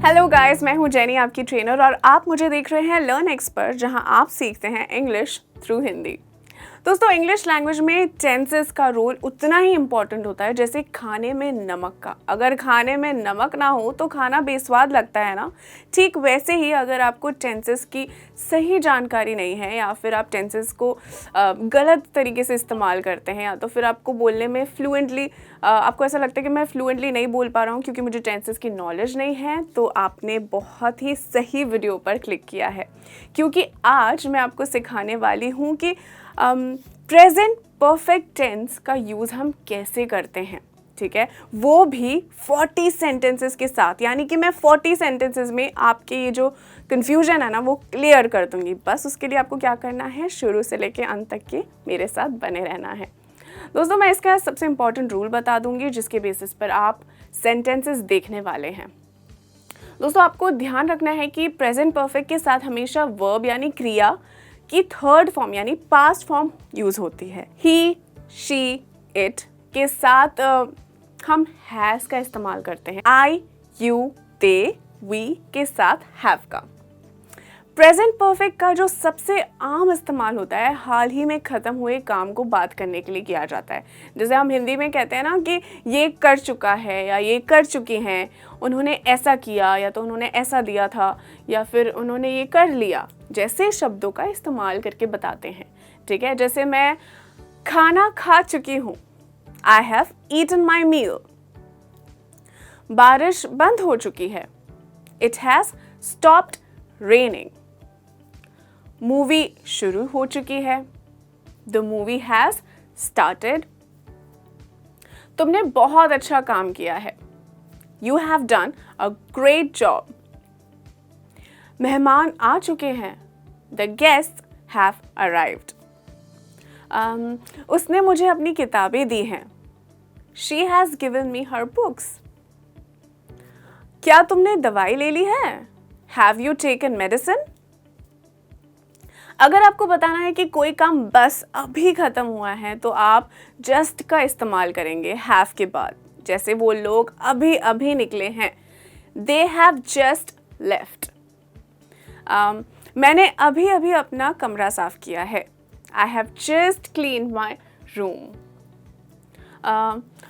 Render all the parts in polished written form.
Hello guys, मैं हूं jenny, आपकी ट्रेनर, और आप मुझे देख रहे हैं लर्न एक्सपर्ट, जहां आप सीखते हैं इंग्लिश थ्रू हिंदी। दोस्तों, इंग्लिश लैंग्वेज में टेंसेस का रोल उतना ही इम्पॉर्टेंट होता है जैसे खाने में नमक का। अगर खाने में नमक ना हो तो खाना बेस्वाद लगता है ना। ठीक वैसे ही अगर आपको टेंसेस की सही जानकारी नहीं है, या फिर आप टेंसेस को गलत तरीके से इस्तेमाल करते हैं, या तो फिर आपको बोलने में फ्लुएंटली आपको ऐसा लगता है कि मैं फ्लुएंटली नहीं बोल पा रहा हूँ क्योंकि मुझे टेंसेस की नॉलेज नहीं है, तो आपने बहुत ही सही वीडियो पर क्लिक किया है। क्योंकि आज मैं आपको सिखाने वाली हूँ कि प्रेजेंट परफेक्ट टेंस का यूज़ हम कैसे करते हैं, ठीक है, वो भी 40 सेंटेंसेस के साथ। यानी कि मैं 40 सेंटेंसेस में आपके ये जो कन्फ्यूजन है ना वो क्लियर कर दूंगी। बस उसके लिए आपको क्या करना है, शुरू से लेके अंत तक के मेरे साथ बने रहना है। दोस्तों, मैं इसका सबसे इम्पॉर्टेंट रूल बता दूंगी जिसके बेसिस पर आप सेंटेंसेस देखने वाले हैं। दोस्तों, आपको ध्यान रखना है कि प्रेजेंट परफेक्ट के साथ हमेशा वर्ब यानी क्रिया की थर्ड फॉर्म यानी पास्ट फॉर्म यूज़ होती है। ही, शी, इट के साथ हम हैज़ का इस्तेमाल करते हैं। आई, यू, दे, वी के साथ हैव का। प्रेजेंट परफेक्ट का जो सबसे आम इस्तेमाल होता है हाल ही में ख़त्म हुए काम को बात करने के लिए किया जाता है। जैसे हम हिंदी में कहते हैं ना कि ये कर चुका है या ये कर चुकी हैं, उन्होंने ऐसा किया या तो उन्होंने ऐसा दिया था या फिर उन्होंने ये कर लिया, जैसे शब्दों का इस्तेमाल करके बताते हैं। ठीक है, जैसे मैं खाना खा चुकी हूँ, आई हैव ईटन माई मील। बारिश बंद हो चुकी है, it has stopped raining. Movie शुरू हो चुकी है, द मूवी हैज़ स्टार्टेड। तुमने बहुत अच्छा काम किया है, you have done a great job. मेहमान आ चुके हैं, द गेस्ट हैव अराइव्ड। उसने मुझे अपनी किताबें दी हैं, she has given me her books. क्या तुमने दवाई ले ली है, हैव यू टेकन मेडिसिन। अगर आपको बताना है कि कोई काम बस अभी ख़त्म हुआ है तो आप जस्ट का इस्तेमाल करेंगे हैव के बाद। जैसे वो लोग अभी अभी निकले हैं, दे हैव जस्ट लेफ्ट। मैंने अभी अभी अपना कमरा साफ किया है, I have just clean my room.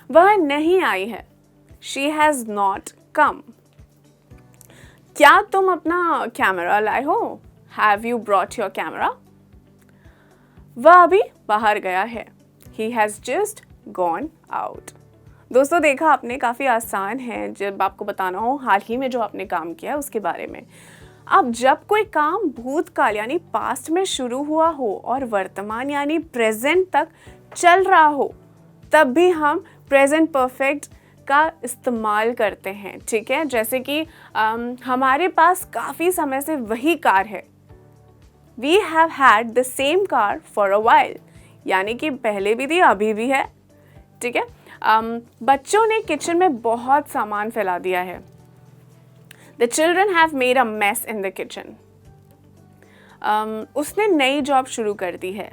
वह नहीं आई है, शी हैज़ नॉट कम। क्या तुम अपना कैमरा लाए हो, have you brought your camera. वह अभी बाहर गया है, he has just gone out. दोस्तों, देखा आपने, काफ़ी आसान है जब आपको बताना हो हाल ही में जो आपने काम किया है उसके बारे में। अब जब कोई काम भूतकाल यानी पास्ट में शुरू हुआ हो और वर्तमान यानी प्रेजेंट तक चल रहा हो, तब भी हम प्रेजेंट परफेक्ट का इस्तेमाल करते हैं। ठीक है, जैसे कि हमारे पास काफ़ी समय से वही कार है, We have had the same car for a while, यानी कि पहले भी थी अभी भी है। ठीक है, बच्चों ने किचन में बहुत सामान फैला दिया है, The children have made a mess in the kitchen. उसने नई जॉब शुरू कर दी है,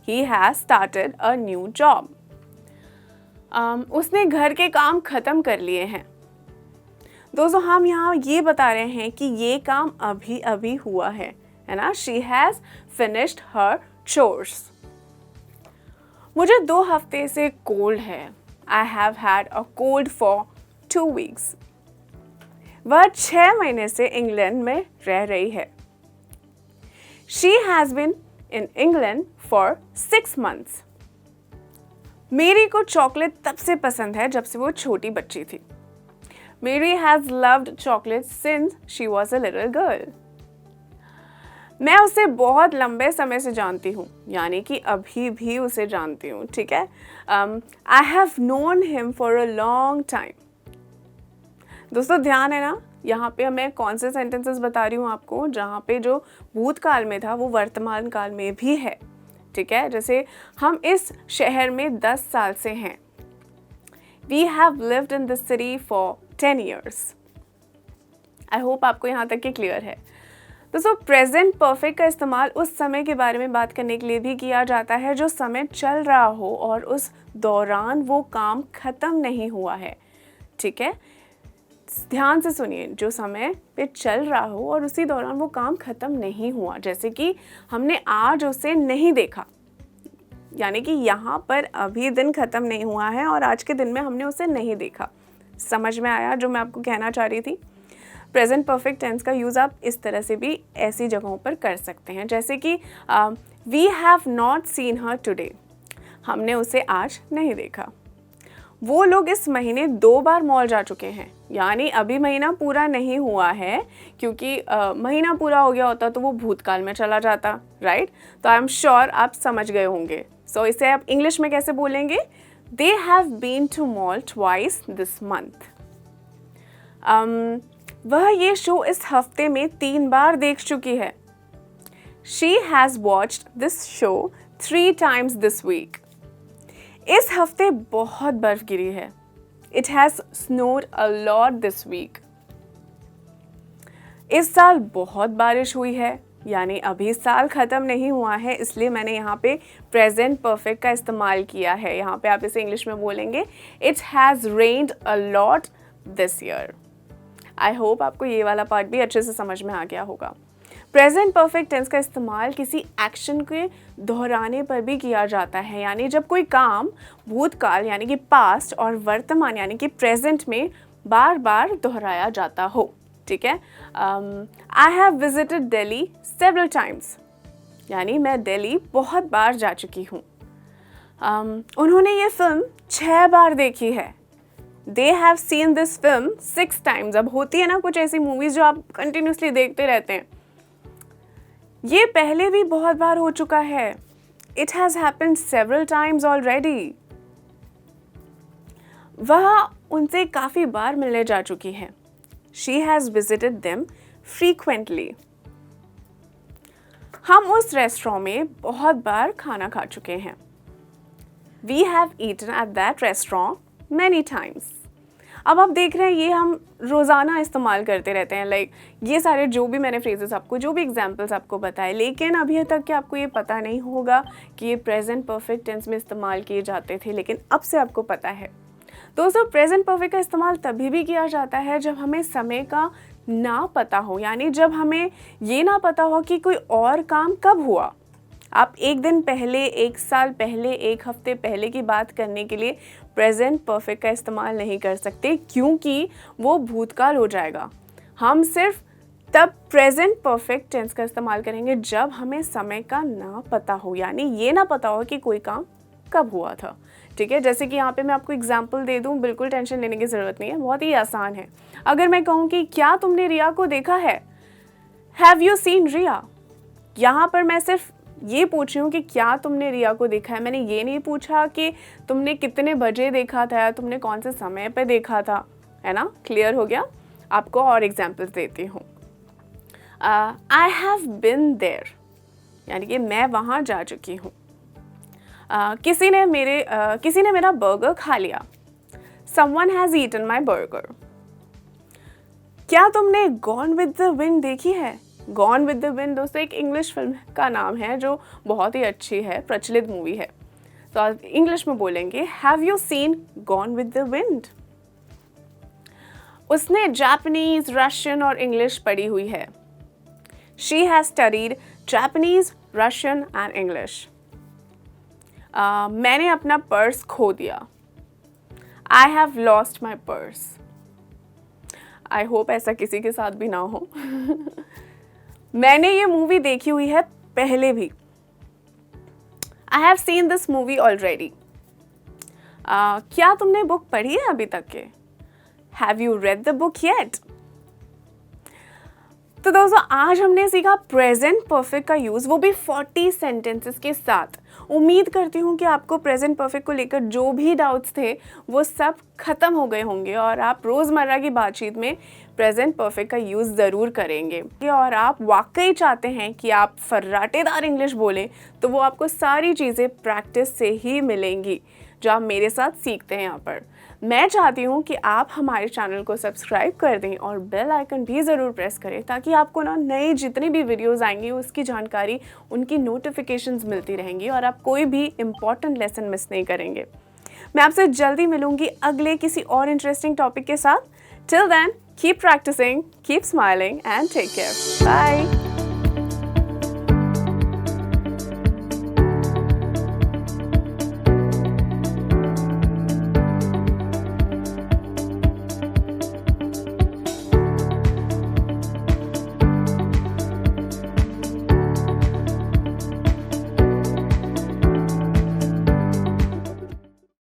He has started a new job. उसने घर के काम ख़त्म कर लिए हैं। दोस्तों, हम यहाँ ये बता रहे हैं कि ये काम अभी अभी हुआ है ना। She has finished her chores. मुझे 2 हफ्ते से कोल्ड है, I have had a cold for 2 weeks. वह 6 महीने से इंग्लैंड में रह रही है, she has been in England for 6 months। मेरी को चॉकलेट तब से पसंद है जब से वो छोटी बच्ची थी, मेरी has loved chocolate since she was a little girl. मैं उसे बहुत लंबे समय से जानती हूँ, यानी कि अभी भी उसे जानती हूँ। ठीक है, I have known him for a long time. दोस्तों, ध्यान है ना, यहाँ पे मैं कौन से सेंटेंसेस बता रही हूँ आपको, जहाँ पे जो भूतकाल में था वो वर्तमान काल में भी है। ठीक है, जैसे हम इस शहर में 10 साल से हैं, we have lived in this city for 10 years। I hope आपको यहाँ तक के क्लियर है। दोस्तों, प्रेजेंट परफेक्ट का इस्तेमाल उस समय के बारे में बात करने के लिए भी किया जाता है जो समय चल रहा हो और उस दौरान वो काम ख़त्म नहीं हुआ है। ठीक है, ध्यान से सुनिए, जो समय पे चल रहा हो और उसी दौरान वो काम ख़त्म नहीं हुआ, जैसे कि हमने आज उसे नहीं देखा, यानी कि यहाँ पर अभी दिन ख़त्म नहीं हुआ है और आज के दिन में हमने उसे नहीं देखा। समझ में आया जो मैं आपको कहना चाह रही थी? प्रेजेंट परफेक्ट टेंस का यूज़ आप इस तरह से भी ऐसी जगहों पर कर सकते हैं, जैसे कि we have not seen her today, हमने उसे आज नहीं देखा। वो लोग इस महीने 2 बार मॉल जा चुके हैं, यानी अभी महीना पूरा नहीं हुआ है, क्योंकि महीना पूरा हो गया होता तो वो भूतकाल में चला जाता, राइट? तो आई एम श्योर आप समझ गए होंगे। सो इसे आप इंग्लिश में कैसे बोलेंगे? They have been to mall twice this month. वह ये शो इस हफ्ते में 3 बार देख चुकी है। She has watched this show 3 times this week. इस हफ्ते बहुत बर्फ गिरी है। It has snowed a lot this week. इस साल बहुत बारिश हुई है, यानी अभी साल ख़त्म नहीं हुआ है, इसलिए मैंने यहाँ पे प्रेजेंट परफेक्ट का इस्तेमाल किया है। यहाँ पे आप इसे इंग्लिश में बोलेंगे It has rained a lot this year. I hope आपको ये वाला पार्ट भी अच्छे से समझ में आ गया होगा। प्रेजेंट परफेक्ट टेंस का इस्तेमाल किसी एक्शन के दोहराने पर भी किया जाता है, यानी जब कोई काम भूतकाल यानी कि पास्ट और वर्तमान यानी कि प्रेजेंट में बार बार दोहराया जाता हो। ठीक है? I have visited Delhi several times, यानी मैं दिल्ली बहुत बार जा चुकी हूँ। उन्होंने ये फिल्म 6 बार देखी है। They have seen this film 6 times। अब होती है ना कुछ ऐसी मूवीज़ जो आप कंटिन्यूसली देखते रहते हैं, ये पहले भी बहुत बार हो चुका है। It has happened several times already. वह उनसे काफ़ी बार मिलने जा चुकी है। She has visited them frequently. हम उस रेस्टोरेंट में बहुत बार खाना खा चुके हैं। We have eaten at that restaurant many times. अब आप देख रहे हैं ये हम रोज़ाना इस्तेमाल करते रहते हैं, लाइक ये सारे जो भी मैंने फ्रेजेस आपको, जो भी एग्जांपल्स आपको बताए, लेकिन अभी तक कि आपको ये पता नहीं होगा कि ये प्रेजेंट परफेक्ट टेंस में इस्तेमाल किए जाते थे, लेकिन अब से आपको पता है। दोस्तों, प्रेजेंट परफेक्ट का इस्तेमाल तभी भी किया जाता है जब हमें समय का ना पता हो, यानी जब हमें ये ना पता हो कि कोई और काम कब हुआ। आप 1 दिन पहले, 1 साल पहले, 1 हफ्ते पहले की बात करने के लिए प्रेजेंट परफेक्ट का इस्तेमाल नहीं कर सकते, क्योंकि वो भूतकाल हो जाएगा। हम सिर्फ तब प्रेजेंट परफेक्ट टेंस का इस्तेमाल करेंगे जब हमें समय का ना पता हो, यानी ये ना पता हो कि कोई काम कब हुआ था। ठीक है? जैसे कि यहाँ पे मैं आपको एग्जाम्पल दे दूँ, बिल्कुल टेंशन लेने की ज़रूरत नहीं है, बहुत ही आसान है। अगर मैं कहूँ कि क्या तुमने रिया को देखा है, हैव यू सीन रिया, यहाँ पर मैं सिर्फ ये पूछ रही हूँ कि क्या तुमने रिया को देखा है। मैंने ये नहीं पूछा कि तुमने कितने बजे देखा था या तुमने कौन से समय पे देखा था, है ना? क्लियर हो गया? आपको और एग्जाम्पल्स देती हूँ। आई हैव बिन देयर, यानी कि मैं वहाँ जा चुकी हूँ। किसी ने मेरा बर्गर खा लिया। Someone has eaten my burger. क्या तुमने गॉन विद द विंड देखी है? गॉन विद द विंड दोस्तों एक इंग्लिश फिल्म का नाम है जो बहुत ही अच्छी है, प्रचलित मूवी है। तो आप इंग्लिश में बोलेंगे have you seen gone with the wind. उसने जापानीज, रशियन और इंग्लिश पढ़ी हुई है। She has studied Japanese, Russian and English. मैंने अपना पर्स खो दिया। I have lost my purse. I hope ऐसा किसी के साथ भी ना हो। मैंने ये मूवी देखी हुई है पहले भी। I have seen this movie already. क्या तुमने बुक पढ़ी है अभी तक के? Have you read the book yet? तो दोस्तों आज हमने सीखा प्रेजेंट परफेक्ट का यूज़, वो भी 40 सेंटेंसेस के साथ। उम्मीद करती हूँ कि आपको प्रेजेंट परफेक्ट को लेकर जो भी डाउट्स थे वो सब खत्म हो गए होंगे और आप रोज़मर्रा की बातचीत में प्रेजेंट परफेक्ट का यूज़ ज़रूर करेंगे। और आप वाकई चाहते हैं कि आप फर्राटेदार इंग्लिश बोलें तो वो आपको सारी चीज़ें प्रैक्टिस से ही मिलेंगी जो आप मेरे साथ सीखते हैं यहाँ पर। मैं चाहती हूँ कि आप हमारे चैनल को सब्सक्राइब कर दें और बेल आइकन भी ज़रूर प्रेस करें ताकि आपको ना नई जितनी भी वीडियोस आएंगी उसकी जानकारी, उनकी नोटिफिकेशंस मिलती रहेंगी और आप कोई भी इम्पॉर्टेंट लेसन मिस नहीं करेंगे। मैं आपसे जल्दी मिलूंगी अगले किसी और इंटरेस्टिंग टॉपिक के साथ। Till then, keep practicing, keep smiling, and take care. Bye.